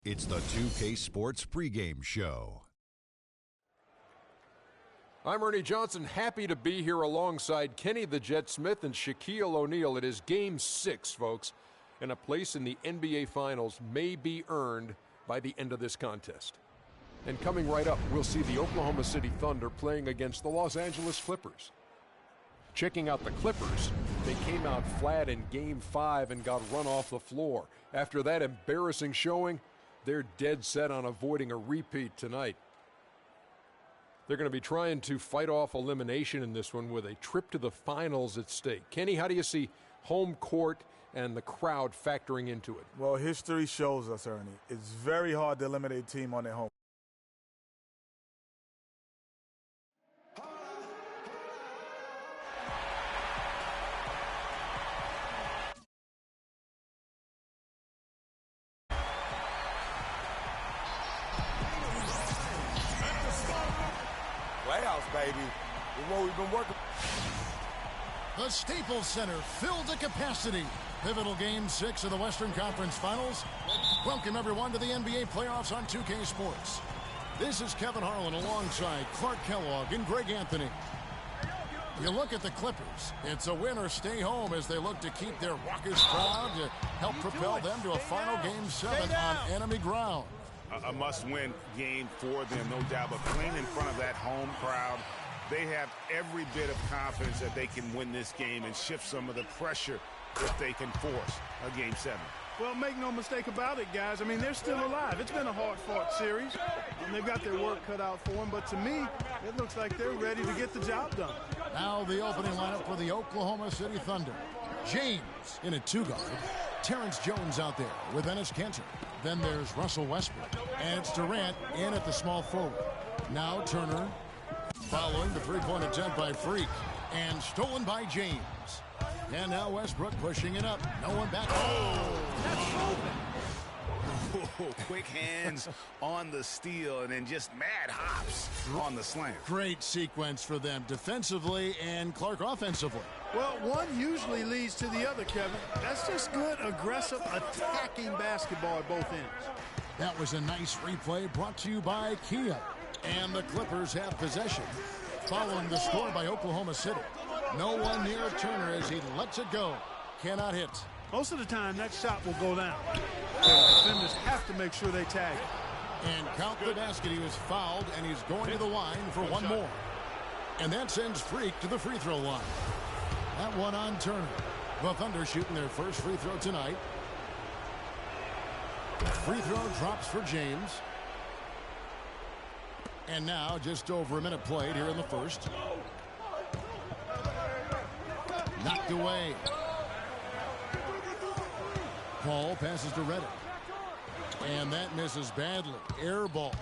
It's the 2K Sports pregame show. I'm Ernie Johnson, happy to be here alongside Kenny the Jet Smith and Shaquille O'Neal. It is Game 6, folks, and a place in the NBA Finals may be earned by the end of this contest. And coming right up, we'll see the Oklahoma City Thunder playing against the Los Angeles Clippers. Checking out the Clippers, they came out flat in Game 5 and got run off the floor. After that embarrassing showing, they're dead set on avoiding a repeat tonight. They're going to be trying to fight off elimination in this one with a trip to the finals at stake. Kenny, how do you see home court and the crowd factoring into it? Well, history shows us, Ernie, it's very hard to eliminate a team on their home. Playoffs, baby. It's what we've been working. The Staples Center filled to capacity. Pivotal Game 6 of the Western Conference Finals. Welcome, everyone, to the NBA playoffs on 2K Sports. This is Kevin Harlan alongside Clark Kellogg and Greg Anthony. You look at the Clippers. It's a win or stay home as they look to keep their raucous crowd to help propel them to a final Game 7 on enemy ground. A must-win game for them, no doubt. But playing in front of that home crowd, they have every bit of confidence that they can win this game and shift some of the pressure if they can force a Game 7. Well, make no mistake about it, guys. I mean, they're still alive. It's been a hard-fought series, and they've got their work cut out for them. But to me, it looks like they're ready to get the job done. Now the opening lineup for the Oklahoma City Thunder. James in a two-guard. Terrence Jones out there with Enes Kanter. Then there's Russell Westbrook. And it's Durant in at the small forward. Now Turner following the three-point attempt by Freak. And stolen by James. And now Westbrook pushing it up. No one back. Quick hands on the steal and then just mad hops on the slam. Great sequence for them defensively and Clark offensively. Well, one usually leads to the other, Kevin. That's just good, aggressive, attacking basketball at both ends. That was a nice replay brought to you by Kia. And the Clippers have possession. Following the score by Oklahoma City. No one near Turner as he lets it go. Cannot hit. Most of the time, that shot will go down. The defenders have to make sure they tag it. And count the basket. He was fouled, and he's going to the line for one more. And that sends Freak to the free throw line. That one on Turner. The Thunder shooting their first free throw tonight. Free throw drops for James. And now just over a minute played here in the first. Knocked away. Paul passes to Redick. And that misses badly. Air ball.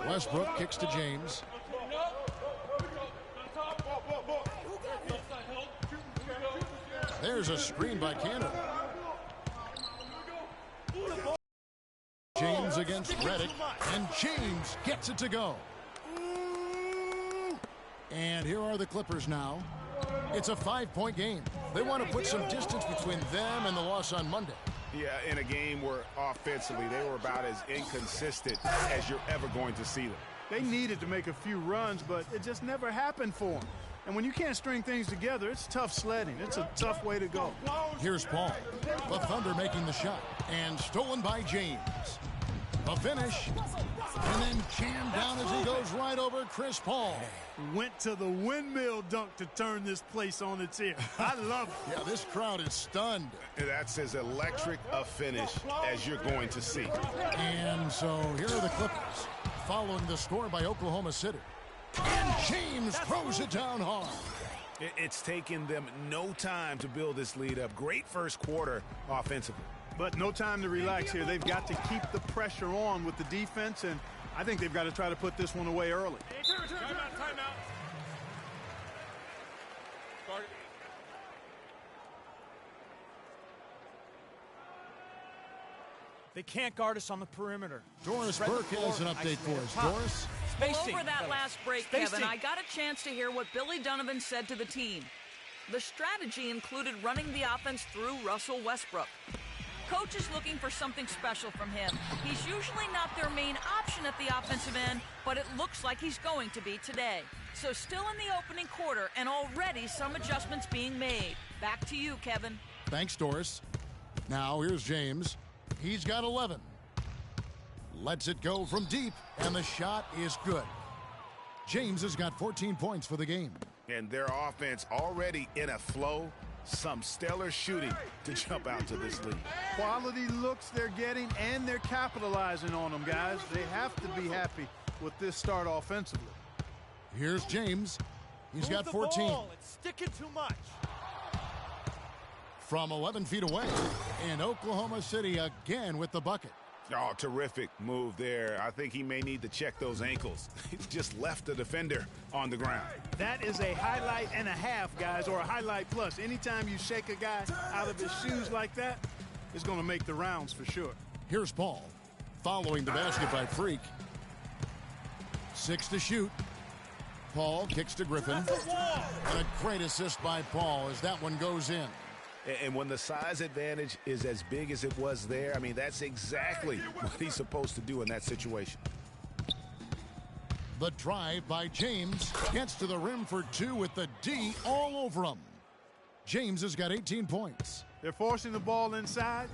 Westbrook kicks to James. There's a screen by Kanter. James against Redick. And James gets it to go. And here are the Clippers now. It's a 5-point game. They want to put some distance between them and the loss on Monday. Yeah, in a game where offensively they were about as inconsistent as you're ever going to see them. They needed to make a few runs, but it just never happened for them. And when you can't string things together, it's tough sledding. It's a tough way to go. Here's Paul. The Thunder making the shot. And stolen by James. A finish. And then jammed down as he goes right over Chris Paul. Went to the windmill dunk to turn this place on its ear. I love it. Yeah, this crowd is stunned. That's as electric a finish as you're going to see. And so here are the Clippers following the score by Oklahoma City. And James throws it down hard. It's taken them no time to build this lead up. Great first quarter offensively. But no time to relax here. They've got to keep the pressure on with the defense, and I think they've got to try to put this one away early. Timeout. They can't guard us on the perimeter. Doris Burke has an update for us. Doris? Spacing. Over that last break, Kevin, I got a chance to hear what Billy Donovan said to the team. The strategy included running the offense through Russell Westbrook. coach is looking for something special from him. He's usually not their main option at the offensive end, but it looks like he's going to be today. So still in the opening quarter, and already some adjustments being made. Back to you, Kevin. Thanks, Doris. Now here's James. He's got 11. Lets it go from deep, and the shot is good. James has got 14 points for the game. And their offense already in a flow. Some stellar shooting to jump out to this lead. Quality looks they're getting, and they're capitalizing on them, guys. They have to be happy with this start offensively. Here's James. He's got 14. It's sticking too much. From 11 feet away, and Oklahoma City again with the bucket. Oh, terrific move there. I think he may need to check those ankles. He just left the defender on the ground. That is a highlight and a half, guys, or a highlight plus. Anytime you shake a guy out of his shoes like that, it's going to make the rounds for sure. Here's Paul, following the basket by Freak. 6 to shoot. Paul kicks to Griffin. And a great assist by Paul as that one goes in. And when the size advantage is as big as it was there, I mean, that's exactly what he's supposed to do in that situation. The drive by James gets to the rim for 2 with the D all over him. James has got 18 points. They're forcing the ball inside,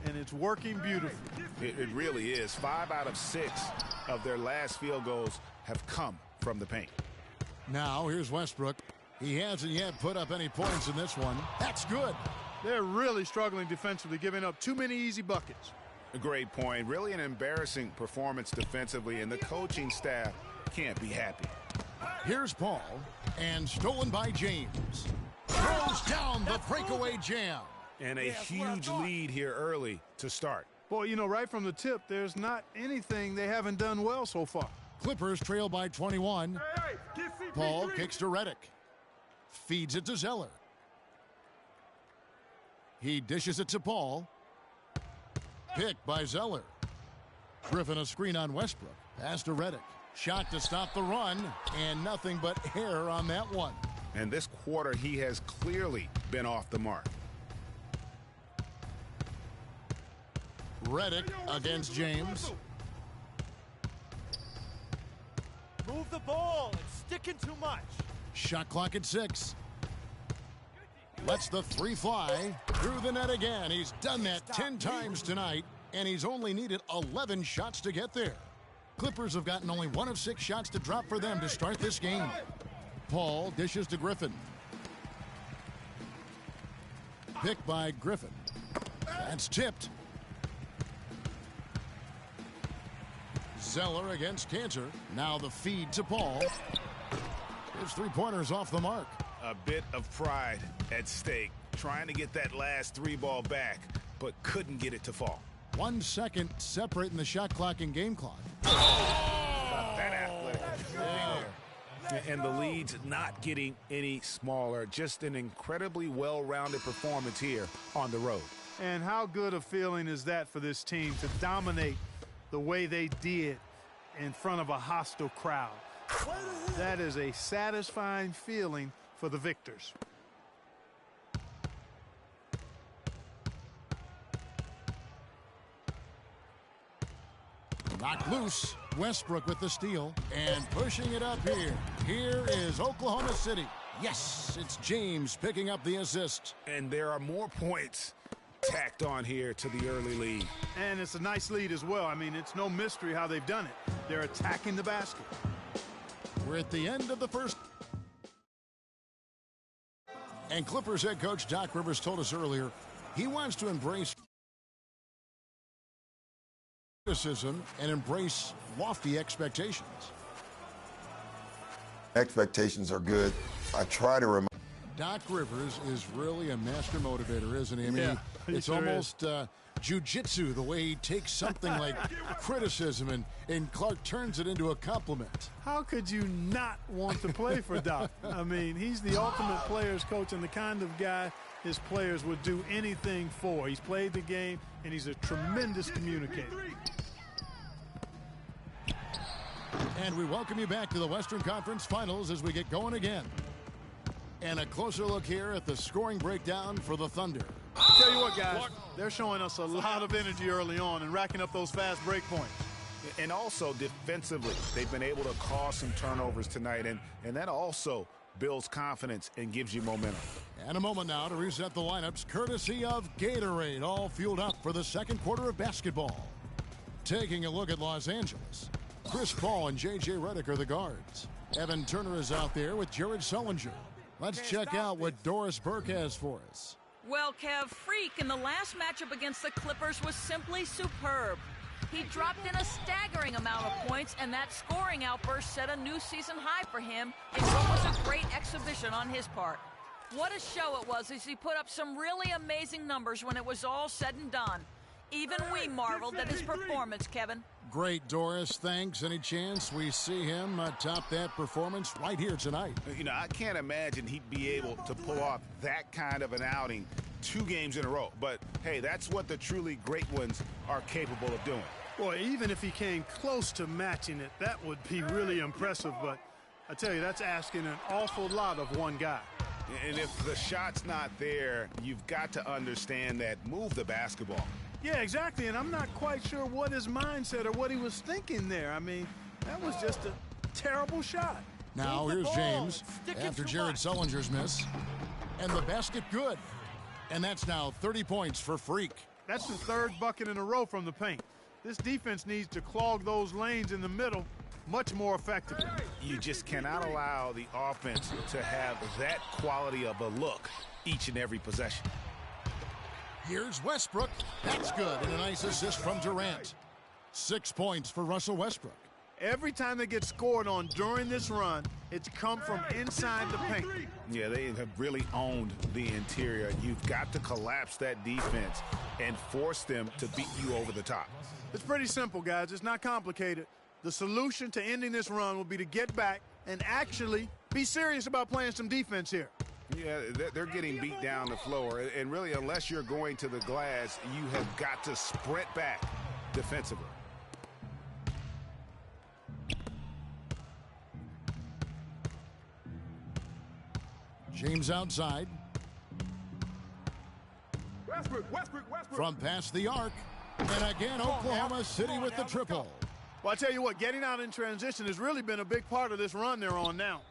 and it's working beautifully. It really is. 5 out of 6 of their last field goals have come from the paint. Now here's Westbrook. He hasn't yet put up any points in this one. That's good. They're really struggling defensively, giving up too many easy buckets. A great point. Really an embarrassing performance defensively, and the coaching staff can't be happy. Here's Paul, and stolen by James. Throws down the breakaway jam. And a huge lead here early to start. Boy, you know, right from the tip, there's not anything they haven't done well so far. Clippers trail by 21. Paul kicks to Redick. Feeds it to Zeller. He dishes it to Paul. Picked by Zeller. Griffin a screen on Westbrook. Pass to Redick. Shot to stop the run, and nothing but air on that one. And this quarter, he has clearly been off the mark. Redick against James. Move the ball. It's sticking too much. Shot clock at 6. Lets the 3 fly through the net again. He's done that 10 times tonight, and he's only needed 11 shots to get there. Clippers have gotten only 1 of 6 shots to drop for them to start this game. Paul dishes to Griffin. Picked by Griffin. That's tipped. Zeller against Cantor. Now the feed to Paul. His 3-pointers off the mark. A bit of pride at stake. Trying to get that last 3 ball back, but couldn't get it to fall. 1 second separating the shot clock and game clock. That athletic. Yeah. And the lead's not getting any smaller. Just an incredibly well-rounded performance here on the road. And how good a feeling is that for this team to dominate the way they did in front of a hostile crowd? That is a satisfying feeling for the victors. Knocked loose. Westbrook with the steal and pushing it up here. Here is Oklahoma City. Yes, it's James picking up the assist. And there are more points tacked on here to the early lead. And it's a nice lead as well. I mean, it's no mystery how they've done it. They're attacking the basket. We're at the end of the first. And Clippers head coach Doc Rivers told us earlier he wants to embrace criticism and embrace lofty expectations. Expectations are good. I try to remind. Doc Rivers is really a master motivator, isn't he? I mean, Yeah, it's sure almost jiu-jitsu, the way he takes something like criticism and Clark turns it into a compliment. How could you not want to play for Doc? I mean, he's the ultimate players coach and the kind of guy his players would do anything for. He's played the game, and he's a tremendous communicator. And we welcome you back to the Western Conference Finals as we get going again. And a closer look here at the scoring breakdown for the Thunder. Tell you what, guys, they're showing us a lot of energy early on and racking up those fast break points. And also defensively, they've been able to cause some turnovers tonight, and that also builds confidence and gives you momentum. And a moment now to reset the lineups courtesy of Gatorade, all fueled up for the second quarter of basketball. Taking a look at Los Angeles, Chris Paul and J.J. Redick are the guards. Evan Turner is out there with Jared Sullinger. Let's check out what Doris Burke has for us. Well, Kev, Freak in the last matchup against the Clippers was simply superb. He dropped in a staggering amount of points, and that scoring outburst set a new season high for him in what was a great exhibition on his part. What a show it was as he put up some really amazing numbers when it was all said and done. Even we marveled at his performance, Kevin. Great, Doris. Thanks. Any chance we see him top that performance right here tonight? You know, I can't imagine he'd be able to pull off that kind of an outing 2 games in a row. But, hey, that's what the truly great ones are capable of doing. Boy, even if he came close to matching it, that would be really impressive. But I tell you, that's asking an awful lot of one guy. And if the shot's not there, you've got to understand that move the basketball. Yeah, exactly, and I'm not quite sure what his mindset or what he was thinking there. I mean, that was just a terrible shot. Now here's James after Jared Sullinger's miss. And the basket good. And that's now 30 points for Freak. That's the 3rd bucket in a row from the paint. This defense needs to clog those lanes in the middle much more effectively. You just cannot allow the offense to have that quality of a look each and every possession. Here's Westbrook. That's good. And a nice assist from Durant. 6 points for Russell Westbrook. Every time they get scored on during this run, it's come from inside the paint. Yeah, they have really owned the interior. You've got to collapse that defense and force them to beat you over the top. It's pretty simple, guys. It's not complicated. The solution to ending this run will be to get back and actually be serious about playing some defense here. Yeah, they're getting beat down the floor. And really, unless you're going to the glass, you have got to sprint back defensively. James outside. Westbrook. From past the arc. And again, Oklahoma City with the triple. Well, I tell you what, getting out in transition has really been a big part of this run they're on now.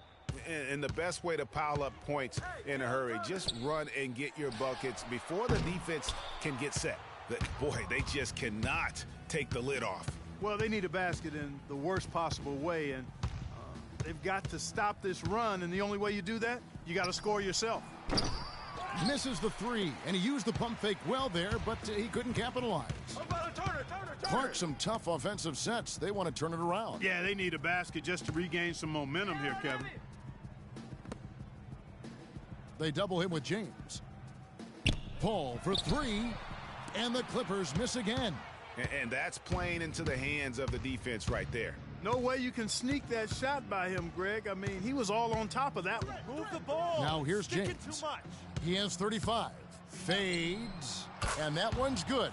And the best way to pile up points in a hurry, just run and get your buckets before the defense can get set. Boy, they just cannot take the lid off. Well, they need a basket in the worst possible way, and they've got to stop this run, and the only way you do that, you got to score yourself. Misses the 3, and he used the pump fake well there, but he couldn't capitalize. Clark, some tough offensive sets. They want to turn it around. Yeah, they need a basket just to regain some momentum here, Kevin. They double him with James. Paul for 3, and the Clippers miss again. And that's playing into the hands of the defense right there. No way you can sneak that shot by him, Greg. I mean, he was all on top of that one. Move the ball. Now here's Sticking James. Too much. He has 35. Fades. And that one's good.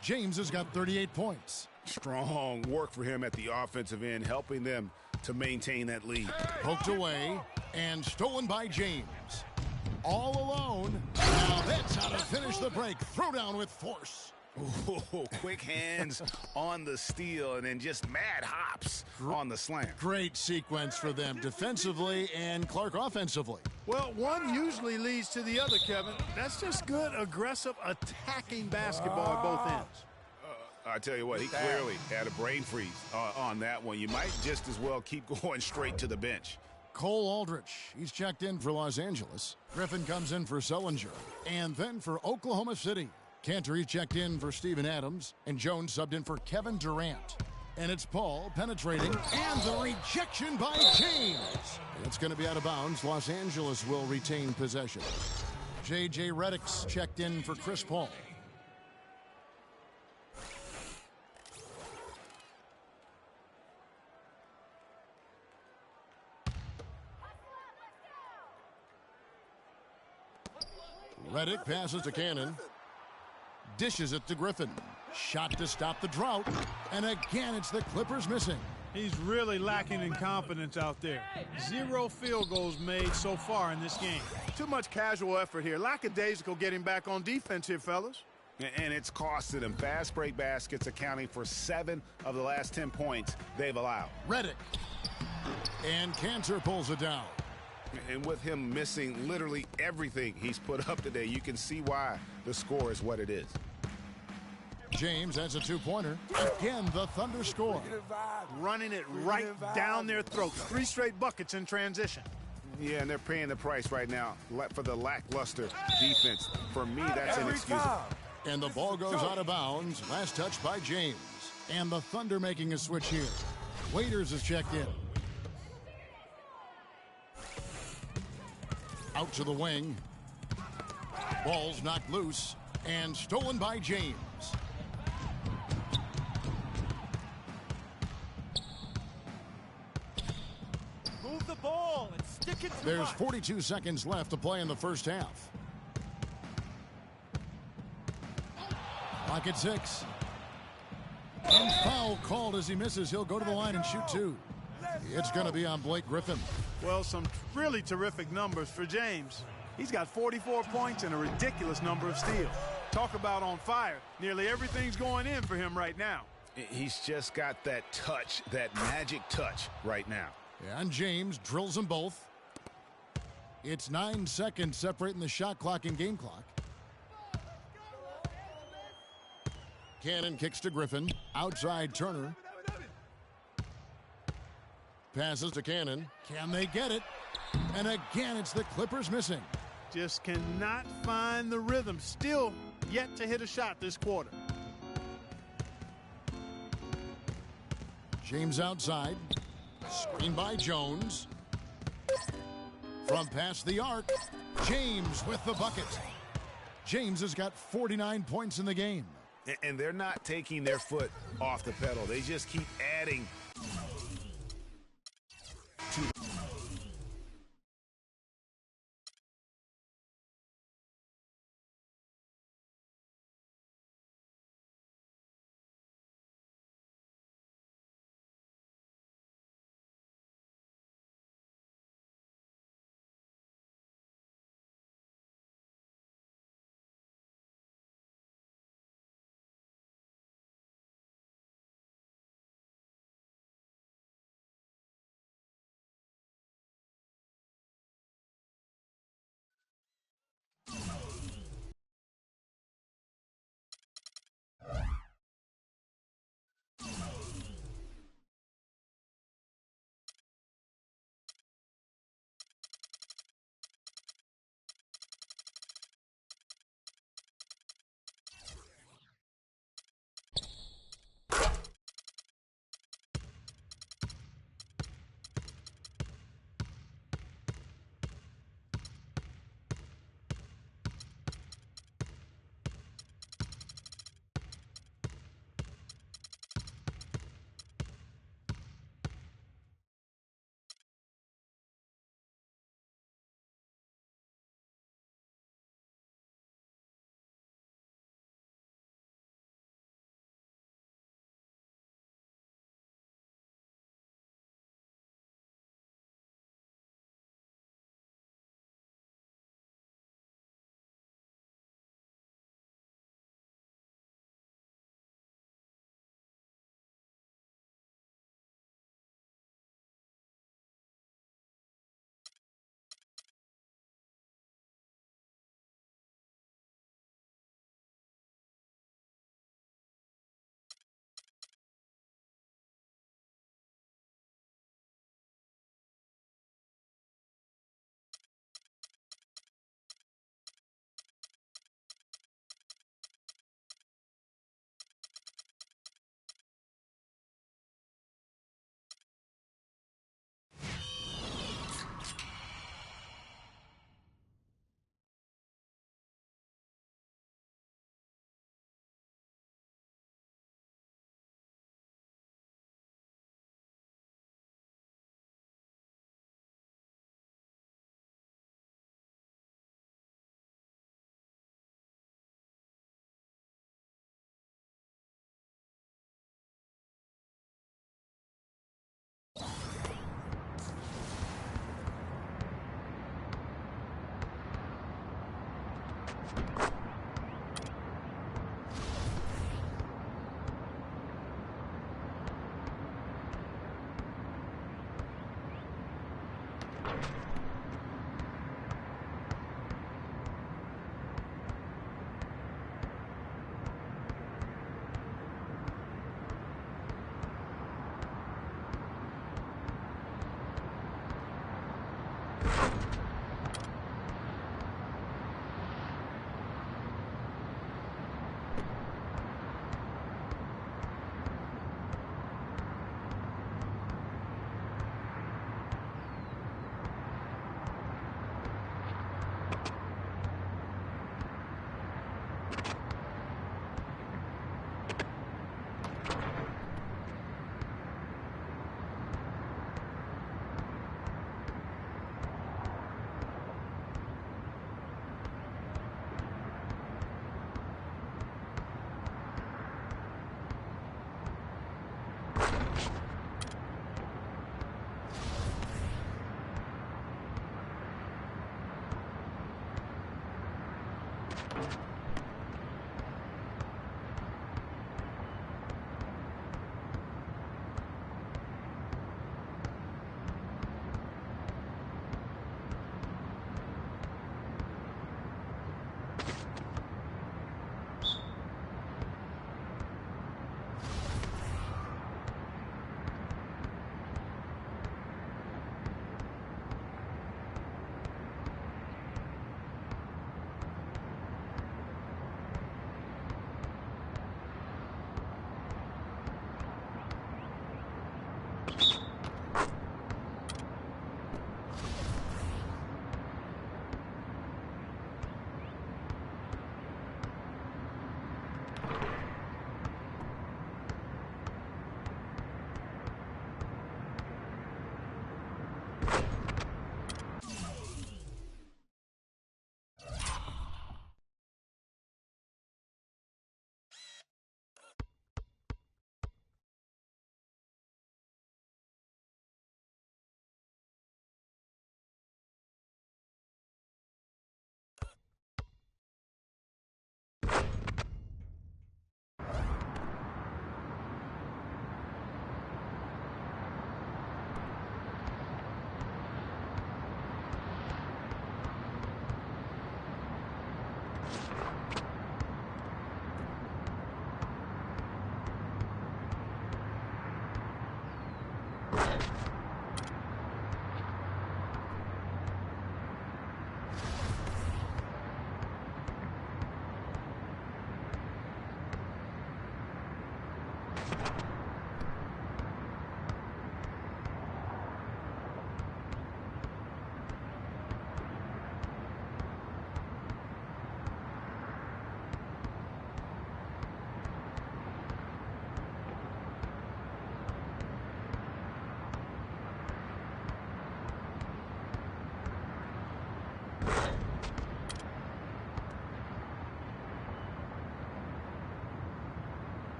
James has got 38 points. Strong work for him at the offensive end, helping them to maintain that lead. Poked away and stolen by James. All alone. Now that's how to finish the break. Throw down with force. Ooh, quick hands on the steal and then just mad hops on the slam. Great sequence for them defensively and Clark offensively. Well, one usually leads to the other, Kevin. That's just good, aggressive, attacking basketball at both ends. I tell you what, he clearly had a brain freeze on that one. You might just as well keep going straight to the bench. Cole Aldrich, he's checked in for Los Angeles. Griffin comes in for Sullinger. And then for Oklahoma City, Cantor, he's checked in for Steven Adams. And Jones subbed in for Kevin Durant. And it's Paul penetrating. And the rejection by James. It's going to be out of bounds. Los Angeles will retain possession. J.J. Redick's checked in for Chris Paul. Redick passes to Cannon. Dishes it to Griffin. Shot to stop the drought. And again, it's the Clippers missing. He's really lacking in confidence out there. 0 field goals made so far in this game. Too much casual effort here. Lackadaisical getting back on defense here, fellas. And it's costed them. Fast break baskets accounting for 7 of the last 10 points they've allowed. Redick. And Cantor pulls it down. And with him missing literally everything he's put up today, you can see why the score is what it is. James has a 2-pointer. Again, the Thunder score. Running it right down their throats. 3 straight buckets in transition. Yeah, and they're paying the price right now for the lackluster defense. For me, that's inexcusable. And the ball goes out of bounds. Last touch by James. And the Thunder making a switch here. Waiters is checked in. Out to the wing. Ball's knocked loose and stolen by James. Move the ball and stick it to There's 42 seconds left to play in the first half. Clock at 6. And foul called as he misses. He'll go to the line and shoot 2. It's going to be on Blake Griffin. Well, some really terrific numbers for James. He's got 44 points and a ridiculous number of steals. Talk about on fire. Nearly everything's going in for him right now. He's just got that touch, that magic touch right now. And James drills them both. It's 9 seconds separating the shot clock and game clock. Cannon kicks to Griffin. Outside Turner. Passes to Cannon. Can they get it? And again, it's the Clippers missing. Just cannot find the rhythm. Still yet to hit a shot this quarter. James outside. Screen by Jones. From past the arc. James with the bucket. James has got 49 points in the game. And they're not taking their foot off the pedal. They just keep adding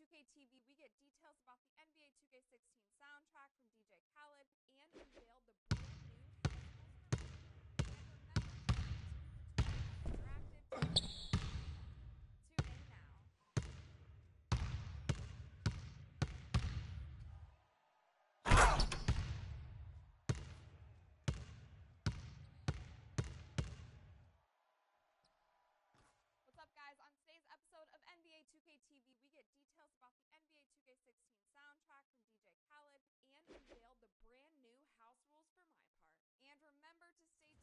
2K TV, we get details about the NBA 2K16 soundtrack from DJ Khaled and unveiled the brand new interactive. Tune in now. What's up, guys? On today's episode of NBA 2K TV, we get details about the NBA 2K16 soundtrack from DJ Khaled and unveiled the brand new house rules for My Part. And remember to stay